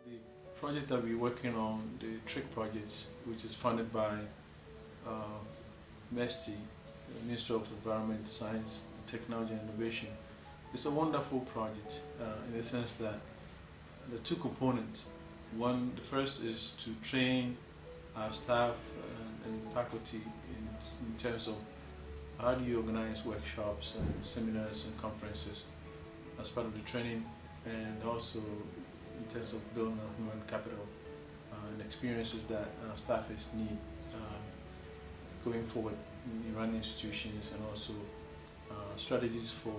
The project that we're working on, the TRIC project, which is funded by MESTI, the Ministry of Environment, Science, Technology and Innovation, it's a wonderful project in the sense that the two components. One, the first is to train our staff and faculty in terms of how do you organize workshops and seminars and conferences as part of the training, and also in terms of building our human capital and experiences that staffers need going forward in running institutions, and also strategies for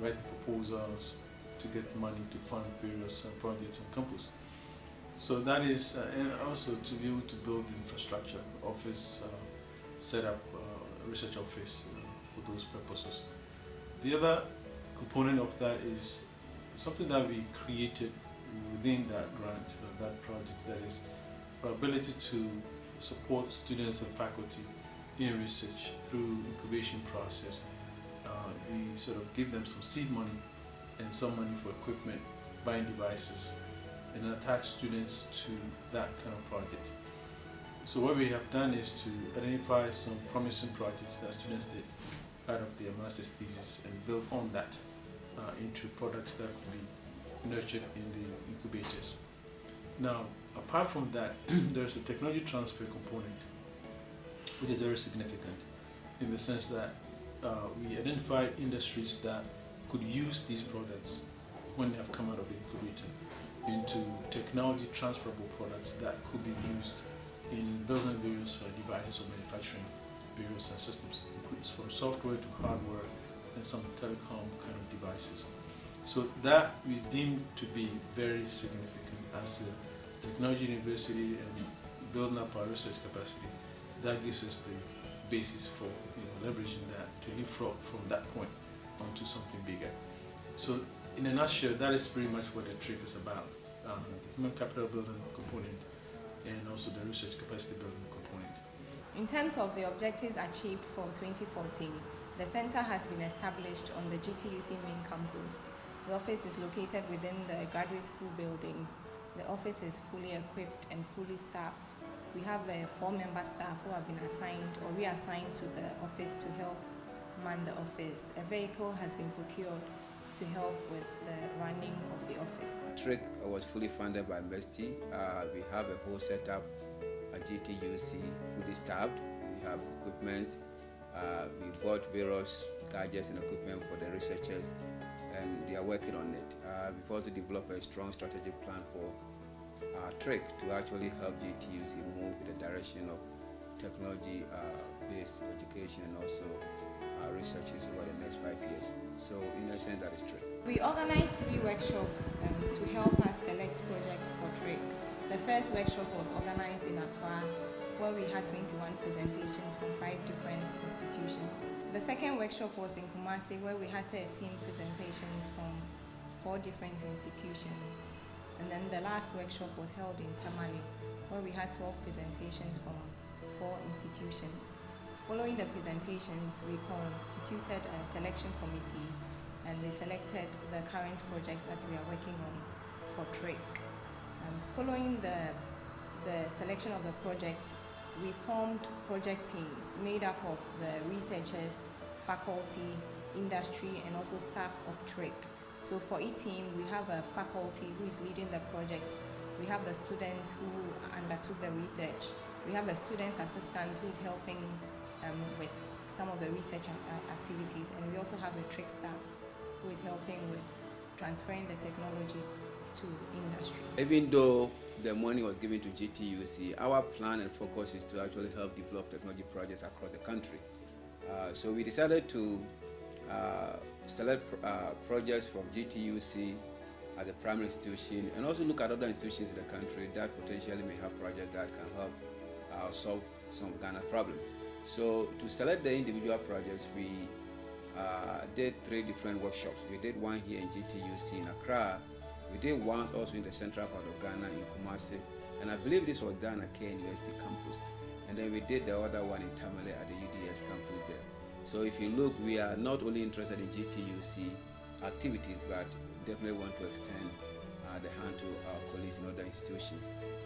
writing proposals to get money to fund various projects on campus. So that is, and also to be able to build the infrastructure, office, set up research office for those purposes. The other component of that is something that we created within that grant, that project, that is our ability to support students and faculty in research through incubation process. We sort of give them some seed money and some money for equipment, buying devices, and attach students to that kind of project. So what we have done is to identify some promising projects that students did out of their master's thesis and build on that into products that could be nurtured in the incubators. Now, apart from that, there's a technology transfer component, which is very significant in the sense that we identified industries that could use these products when they have come out of the incubator into technology transferable products that could be used in building various devices or manufacturing various systems, from software to hardware and some telecom kind of devices. So that we deemed to be very significant as a technology university and building up our research capacity. That gives us the basis for leveraging that to leapfrog from that point onto something bigger. So in a nutshell, that is pretty much what the TRIC is about, the human capital building component and also the research capacity building component. In terms of the objectives achieved for 2014, the center has been established on the GTUC main campus. The office is located within the graduate school building. The office is fully equipped and fully staffed. We have 4-member staff who have been assigned or reassigned to the office to help man the office. A vehicle has been procured to help with the running of the office. TRIC was fully funded by MESTI. We have a whole setup at GTUC, fully staffed. We have equipment. We bought various gadgets and equipment for the researchers, and they are working on it. We've also developed a strong strategic plan for TRIC to actually help GTUC move in the direction of technology-based education and also researches over the next 5 years. So in a sense, that is TRIC. We organized 3 workshops to help us select projects for TRIC. The first workshop was organized in Accra, where we had 21 presentations from 5 different institutions. The second workshop was in Kumasi, where we had 13 presentations from 4 different institutions. And then the last workshop was held in Tamale, where we had 12 presentations from 4 institutions. Following the presentations, we constituted a selection committee, and they selected the current projects that we are working on for TRIC. Following the selection of the projects, we formed project teams made up of the researchers, faculty, industry, and also staff of TRIC. So for each team, we have a faculty who is leading the project. We have the student who undertook the research. We have a student assistant who is helping with some of the research activities, and we also have a TRIC staff who is helping with transferring the technology to industry. Even though the money was given to GTUC, our plan and focus is to actually help develop technology projects across the country. So we decided to select projects from GTUC as a primary institution, and also look at other institutions in the country that potentially may have projects that can help solve some Ghana problems. So to select the individual projects, we did 3 different workshops. We did one here in GTUC in Accra. We did one also in the central part of Ghana in Kumasi, and I believe this was done at KNUST campus. And then we did the other one in Tamale at the UDS campus there. So if you look, we are not only interested in GTUC activities, but definitely want to extend the hand to our colleagues in other institutions.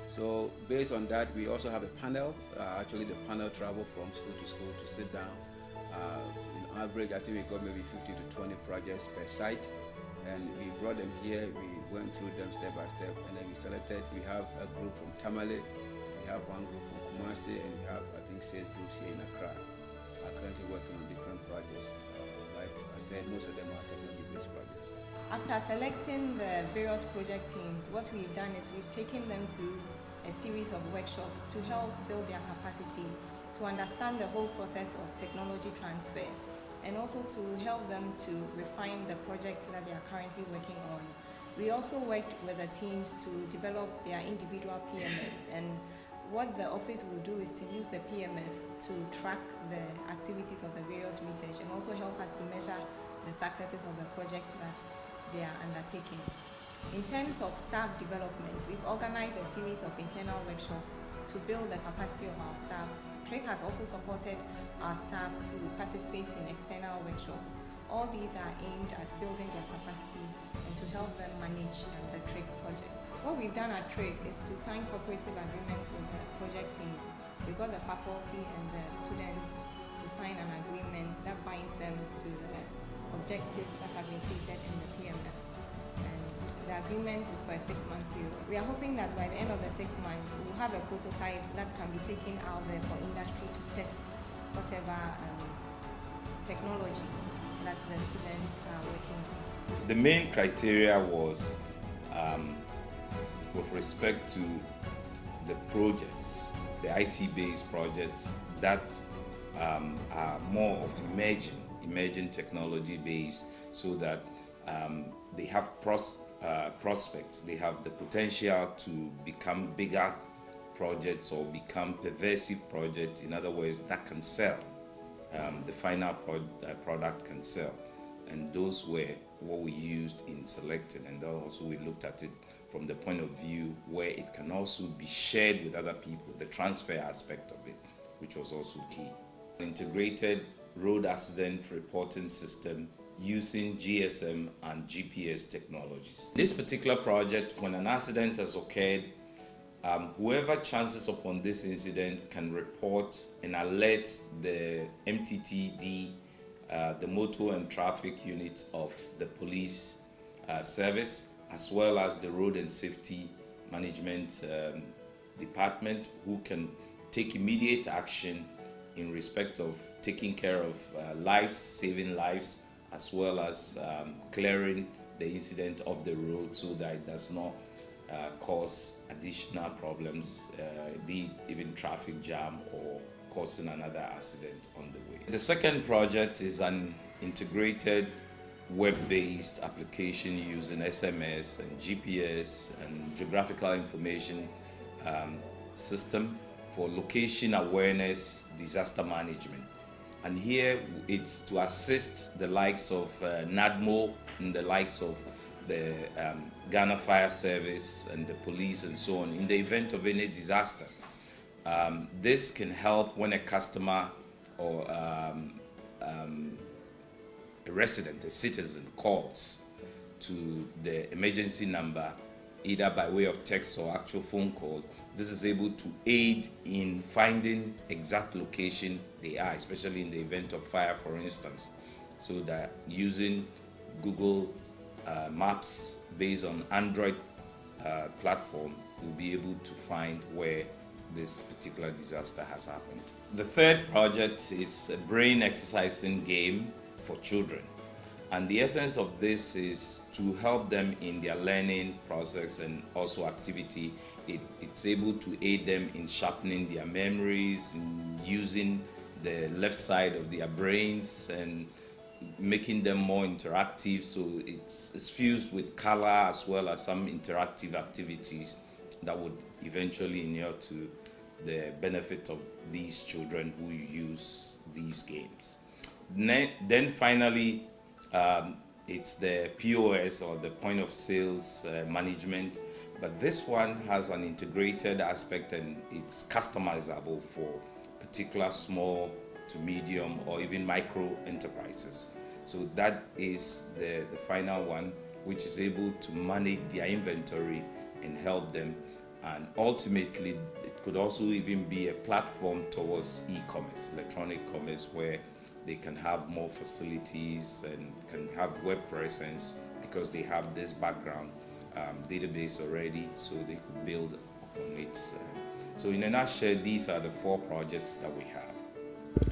So based on that, we also have a panel. Actually, the panel travel from school to sit down. On average, I think we got maybe 15 to 20 projects per site, and we brought them here. We went through them step by step, and then we selected. We have a group from Tamale, we have one group from Kumasi, and we have, I think, 6 groups here in Accra. Are currently working on different projects. Like I said, most of them are technology-based projects. After selecting the various project teams, what we've done is we've taken them through a series of workshops to help build their capacity, to understand the whole process of technology transfer, and also to help them to refine the project that they are currently working on. We also worked with the teams to develop their individual PMFs, and what the office will do is to use the PMF to track the activities of the various research and also help us to measure the successes of the projects that they are undertaking. In terms of staff development, we've organized a series of internal workshops to build the capacity of our staff. TRIC has also supported our staff to participate in external workshops. All these are aimed at building their capacity and to help them manage the TRIC project. What we've done at TRIC is to sign cooperative agreements with the project teams. We got the faculty and the students to sign an agreement that binds them to the objectives that have been stated in the PMF. And the agreement is for a 6-month period. We are hoping that by the end of the 6 months, we'll have a prototype that can be taken out there for industry to test whatever technology that the students are working on. The main criteria was with respect to the projects, the IT-based projects that are more of emerging technology-based, so that they have prospects, they have the potential to become bigger projects or become pervasive projects. In other words, that can sell. The final product can sell. And those were what we used in selecting, and also we looked at it from the point of view where it can also be shared with other people, the transfer aspect of it, which was also key. Integrated road accident reporting system using GSM and GPS technologies. This particular project, when an accident has occurred, whoever chances upon this incident can report and alert the MTTD, the Motor and Traffic Unit of the police service, as well as the Road and Safety Management Department, who can take immediate action in respect of taking care of lives, saving lives, as well as clearing the incident of the road so that it does not cause additional problems, be it even traffic jam or causing another accident on the way. The second project is an integrated web-based application using SMS and GPS and geographical information system for location awareness disaster management. And here it's to assist the likes of NADMO and the likes of the Ghana Fire Service and the police and so on in the event of any disaster. This can help when a customer or a resident, a citizen, calls to the emergency number, either by way of text or actual phone call. This is able to aid in finding exact location they are, especially in the event of fire, for instance. So that using Google Maps based on Android platform, will be able to find where this particular disaster has happened. The third project is a brain exercising game for children. And the essence of this is to help them in their learning process and also activity. It's able to aid them in sharpening their memories, in using the left side of their brains and making them more interactive. So it's fused with color as well as some interactive activities that would eventually inure to the benefit of these children who use these games. Then finally, it's the POS, or the point of sales management, but this one has an integrated aspect and it's customizable for particular small to medium or even micro enterprises. So that is the final one, which is able to manage their inventory and help them. And ultimately, it could also even be a platform towards e-commerce, electronic commerce, where they can have more facilities and can have web presence because they have this background database already, so they could build upon it. So in a nutshell, these are the 4 projects that we have.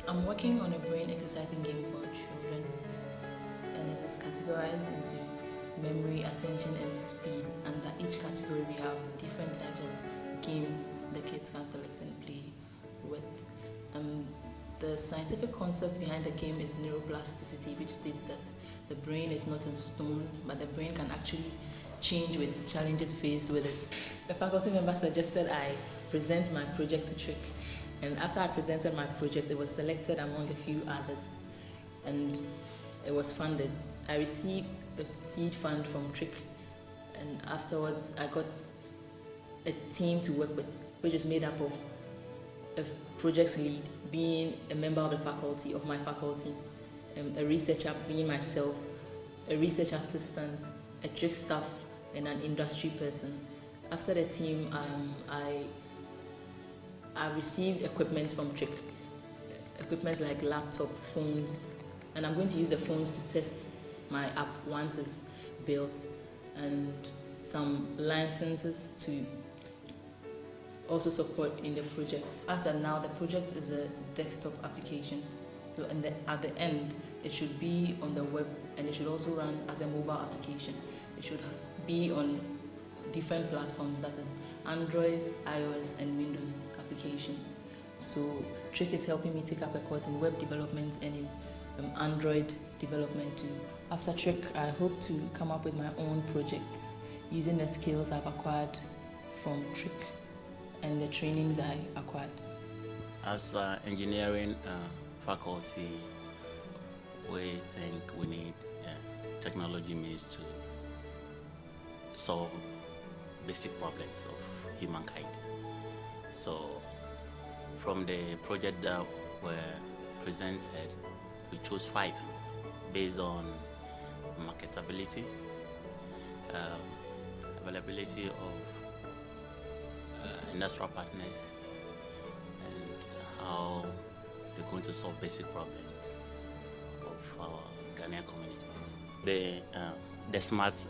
I'm working on a brain exercising game for children, and it is categorized into memory, attention, and speed. Under each category, we have different types of games the kids can select and play with. The scientific concept behind the game is neuroplasticity, which states that the brain is not in stone, but the brain can actually change with challenges faced with it. The faculty member suggested I present my project to TRIC, and after I presented my project, it was selected among a few others, and it was funded. I received a seed fund from TRIC, and afterwards I got a team to work with, which is made up of a project lead being a member of the faculty, of my faculty, a researcher being myself, a research assistant, a TRIC staff, and an industry person. After the team, I received equipment from TRIC, equipment like laptop, phones, and I'm going to use the phones to test my app once it's built, and some licenses to also support in the project. As of now, the project is a desktop application, so at the end, it should be on the web, and it should also run as a mobile application. It should be on different platforms, that is Android, iOS, and Windows applications. So TRIC is helping me take up a course in web development and in Android development too. After TRIC, I hope to come up with my own projects using the skills I've acquired from TRIC and the trainings I acquired. As an engineering faculty, we think we need technology means to solve basic problems of humankind. So from the project that were presented, we chose 5 based on marketability, availability of industrial partners, and how they're going to solve basic problems of our Ghanaian communities. The smart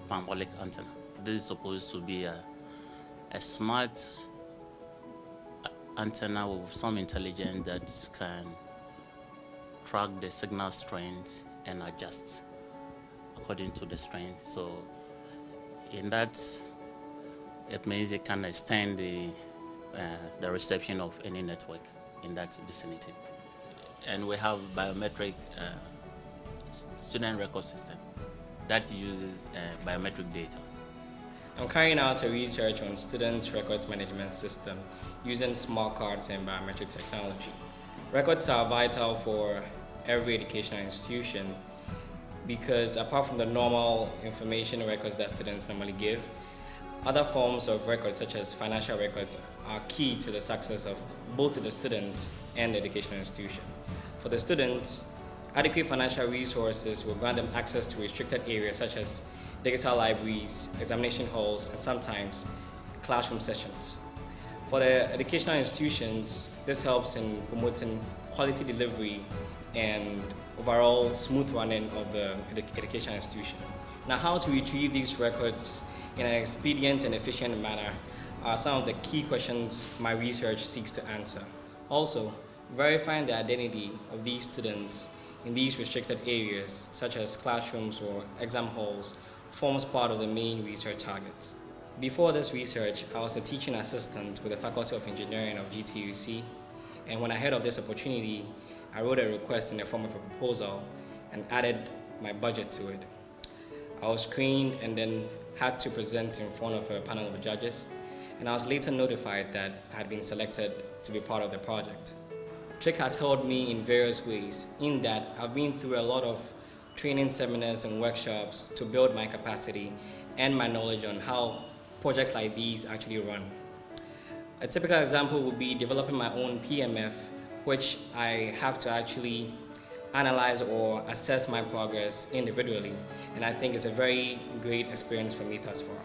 parabolic antenna. This is supposed to be a smart antenna with some intelligence that can track the signal strength and adjust according to the strength. So in that, it means it can extend the reception of any network in that vicinity. And we have biometric student record system that uses biometric data. I'm carrying out a research on student records management system using smart cards and biometric technology. Records are vital for every educational institution because apart from the normal information records that students normally give, other forms of records such as financial records are key to the success of both the students and the educational institution. For the students, adequate financial resources will grant them access to restricted areas such as digital libraries, examination halls, and sometimes classroom sessions. For the educational institutions, this helps in promoting quality delivery and overall smooth running of the educational institution. Now, how to retrieve these records in an expedient and efficient manner are some of the key questions my research seeks to answer. Also, verifying the identity of these students in these restricted areas, such as classrooms or exam halls, forms part of the main research targets. Before this research, I was a teaching assistant with the Faculty of Engineering of GTUC, and when I heard of this opportunity, I wrote a request in the form of a proposal and added my budget to it. I was screened and then had to present in front of a panel of judges, and I was later notified that I had been selected to be part of the project. TRIC has helped me in various ways, in that I've been through a lot of training seminars and workshops to build my capacity and my knowledge on how projects like these actually run. A typical example would be developing my own PMF, which I have to actually analyze or assess my progress individually, and I think it's a very great experience for me thus far.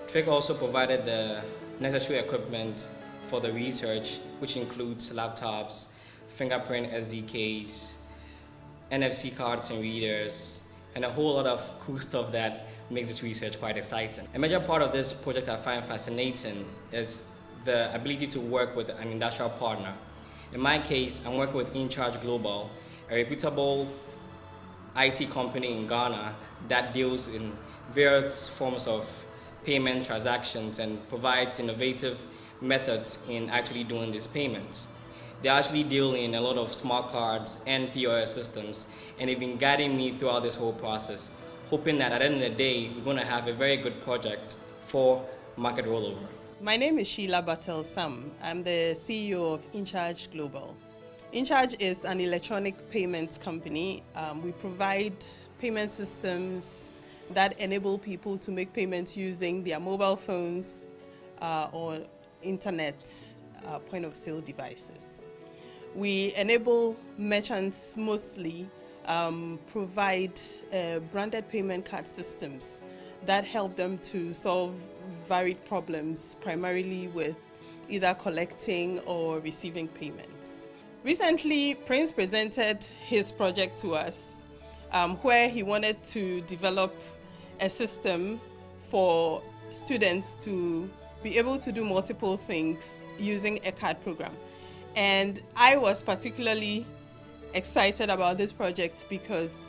TRIC also provided the necessary equipment for the research, which includes laptops, fingerprint SDKs, NFC cards and readers, and a whole lot of cool stuff that makes this research quite exciting. A major part of this project I find fascinating is the ability to work with an industrial partner. In my case, I'm working with InCharge Global, a reputable IT company in Ghana that deals in various forms of payment transactions and provides innovative methods in actually doing these payments. They actually deal in a lot of smart cards and POS systems, and they've been guiding me throughout this whole process, hoping that at the end of the day, we're going to have a very good project for market rollover. My name is Sheila Batel Sam. I'm the CEO of InCharge Global. InCharge is an electronic payments company. We provide payment systems that enable people to make payments using their mobile phones or internet point-of-sale devices. We enable merchants mostly provide branded payment card systems that help them to solve varied problems, primarily with either collecting or receiving payments. Recently, Prince presented his project to us, where he wanted to develop a system for students to be able to do multiple things using a card program. And I was particularly excited about this project because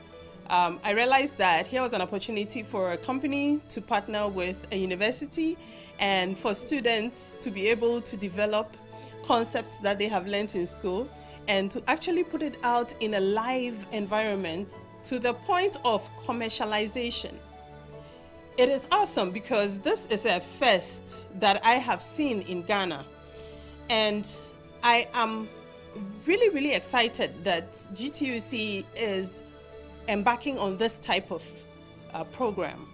I realized that here was an opportunity for a company to partner with a university and for students to be able to develop concepts that they have learned in school and to actually put it out in a live environment to the point of commercialization. It is awesome because this is a first that I have seen in Ghana, and I am really, really excited that GTUC is embarking on this type of program.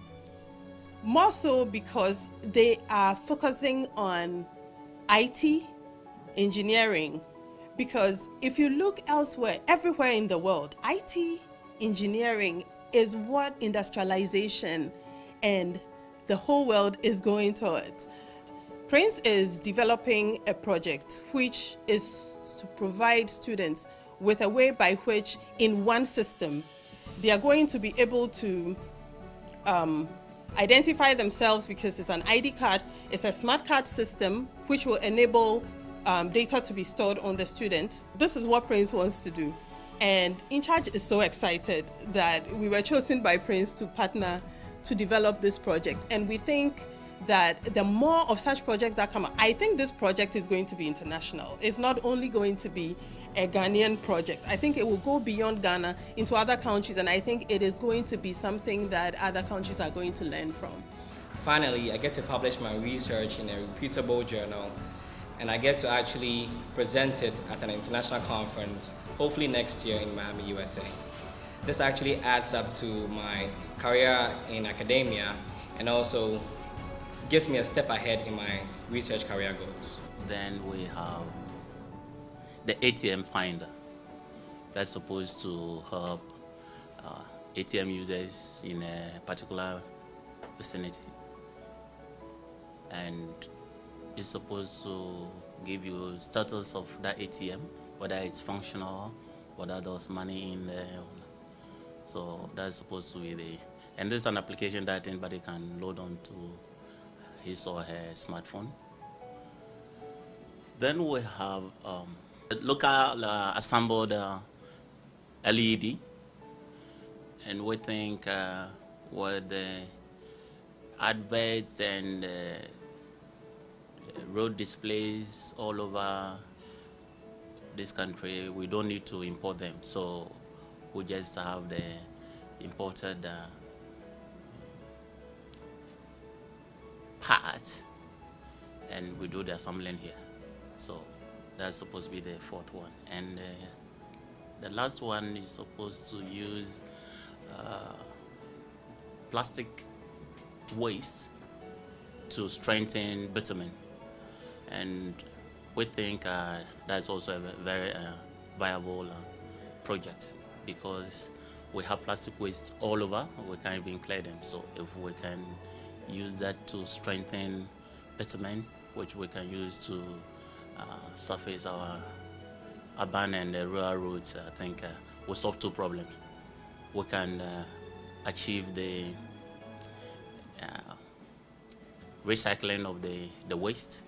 More so because they are focusing on IT, engineering, because if you look elsewhere, everywhere in the world, IT, engineering is what industrialization and the whole world is going towards. Prince is developing a project which is to provide students with a way by which in one system they are going to be able to identify themselves, because it's an ID card, it's a smart card system which will enable data to be stored on the student. This is what Prince wants to do. And InCharge is so excited that we were chosen by Prince to partner to develop this project. And we think that the more of such projects that come up, I think this project is going to be international. It's not only going to be a Ghanaian project. I think it will go beyond Ghana into other countries, and I think it is going to be something that other countries are going to learn from. Finally, I get to publish my research in a reputable journal, and I get to actually present it at an international conference, hopefully next year in Miami, USA. This actually adds up to my career in academia and also gives me a step ahead in my research career goals. Then we have the ATM finder that's supposed to help ATM users in a particular vicinity, and it's supposed to give you status of that ATM, whether it's functional, whether there's money in there. So that's supposed to be and this is an application that anybody can load onto his or her smartphone. Then we have local assembled LED, and we think with the adverts and road displays all over this country, we don't need to import them, so we just have the imported parts and we do the assembling here. So that's supposed to be the fourth one. And the last one is supposed to use plastic waste to strengthen bitumen. And we think that's also a very viable project, because we have plastic waste all over. We can't even clear them. So if we can use that to strengthen bitumen, which we can use to surface our urban and rural roads, I think we'll solve two problems. We can achieve the recycling of the waste,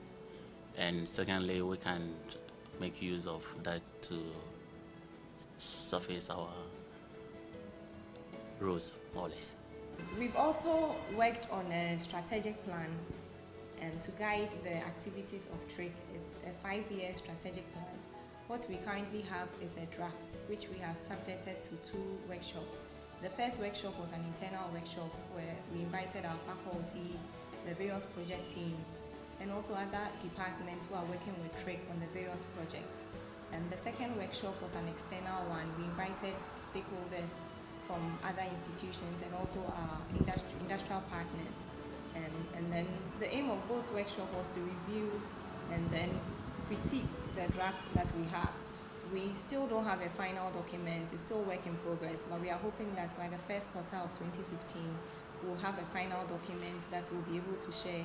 and secondly, we can make use of that to surface our roads, more or less. We've also worked on a strategic plan and to guide the activities of TRIC. It's a 5-year strategic plan. What we currently have is a draft, which we have subjected to 2 workshops. The first workshop was an internal workshop where we invited our faculty, the various project teams, and also other departments who are working with TRIC on the various projects. And the second workshop was an external one. We invited stakeholders from other institutions and also our industrial partners. And then the aim of both workshops was to review and then critique the draft that we have. We still don't have a final document, it's still work in progress, but we are hoping that by the first quarter of 2015, we'll have a final document that we'll be able to share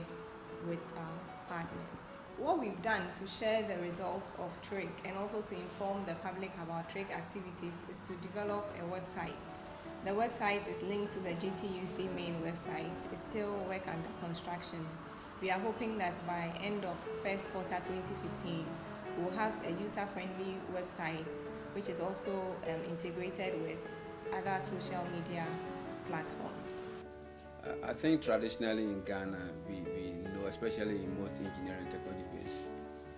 with our partners. What we've done to share the results of TRIC and also to inform the public about TRIC activities is to develop a website. The website is linked to the GTUC main website. It's still work under construction. We are hoping that by end of first quarter 2015, we'll have a user-friendly website which is also integrated with other social media platforms. I think traditionally in Ghana, we know, especially in most engineering technology-based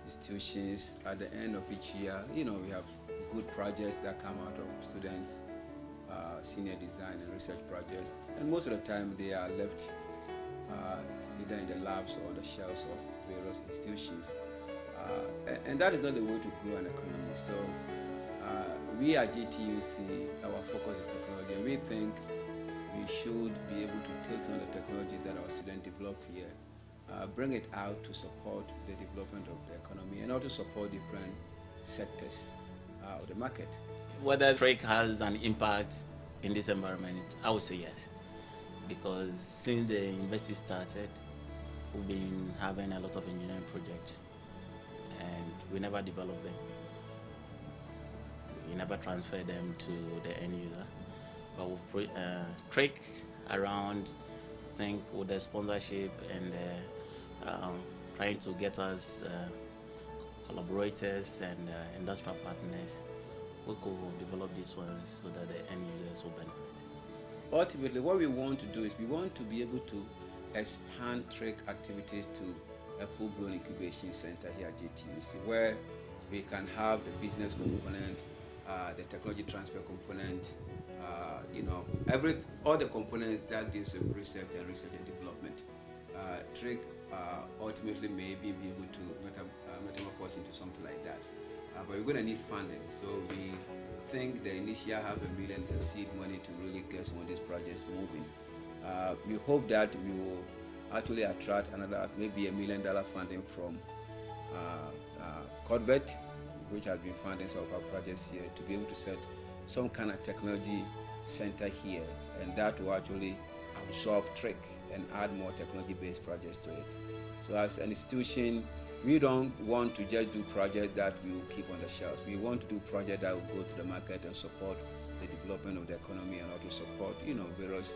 institutions, at the end of each year, we have good projects that come out of students, senior design and research projects, and most of the time they are left either in the labs or the shelves of various institutions. And that is not the way to grow an economy. So we at GTUC, our focus is technology, and we think we should be able to take some of the technologies that our students develop here, bring it out to support the development of the economy and also support different sectors of the market. Whether TRIC has an impact in this environment, I would say yes. Because since the university started, we've been having a lot of engineering projects and we never developed them. We never transferred them to the end user. But we TRIC around, I think, with the sponsorship and trying to get us collaborators and industrial partners, we could develop these ones so that the end users will benefit. Ultimately, what we want to do is we want to be able to expand TRIC activities to a full-blown incubation center here at GTUC, where we can have the business component, the technology transfer component, all the components that deals with research and development. TRIC ultimately maybe be able to metamorphose into something like that. But we're going to need funding, so we think the initial $500,000 is a seed money to really get some of these projects moving. We hope that we will actually attract another maybe $1 million funding from Corvette, which has been funding some of our projects here, to be able to set some kind of technology center here, and that will actually absorb TRIC and add more technology-based projects to it. So as an institution, we don't want to just do projects that we will keep on the shelves. We want to do projects that will go to the market and support the development of the economy and also support, various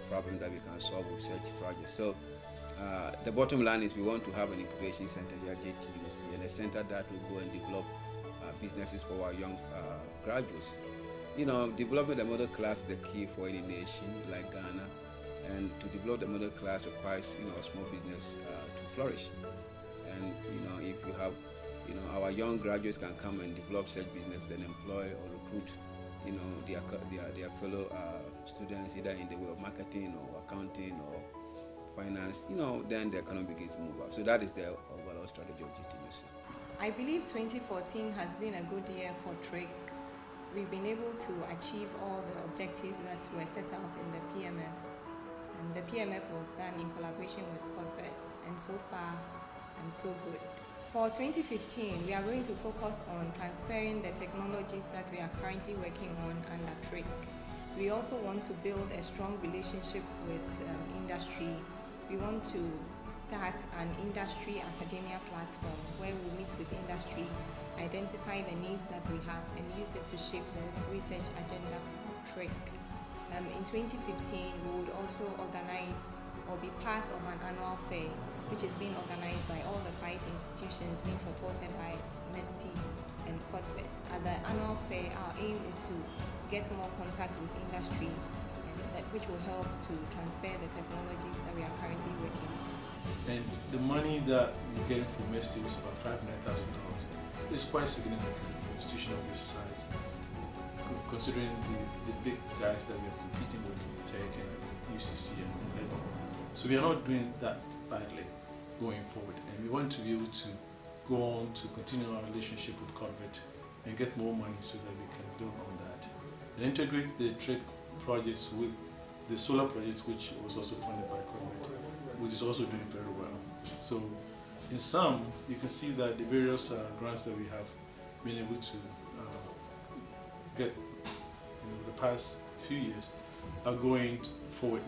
problems that we can solve with such projects. So the bottom line is we want to have an incubation center here at JTUC, and a center that will go and develop businesses for our young graduates. Developing the middle class is the key for any nation like Ghana, and to develop the middle class requires, a small business to flourish. And if you have, our young graduates can come and develop such businesses and employ or recruit, their fellow students, either in the way of marketing or accounting or finance, then the economy begins to move up. So that is the overall strategy of GTUC. I believe 2014 has been a good year for TRIC. We've been able to achieve all the objectives that were set out in the PMF. And the PMF was done in collaboration with Corvette, and so far, so good. For 2015, we are going to focus on transferring the technologies that we are currently working on under TRIC. We also want to build a strong relationship with industry. We want to start an industry academia platform where we meet with industry, identify the needs that we have, and use it to shape the research agenda for TRIC. In 2015, we would also organize or be part of an annual fair, which is being organized by all the 5 institutions being supported by MESTI and CODVET. At the annual fair, our aim is to get more contact with industry, which will help to transfer the technologies that we are currently working on. And the money that we're getting from MESTI is about $500,000. It's quite significant for an institution of this size, considering the big guys that we are competing with, TEC and UCC and Lebanon. So we are not doing that badly going forward, and we want to be able to go on to continue our relationship with CODVET and get more money so that we can build on that and integrate the TRIC projects with the solar projects, which was also funded by CODVET, which is also doing very well. So in sum, you can see that the various grants that we have been able to get the past few years are going forward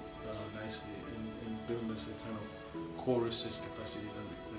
nicely and building us a kind of core research capacity that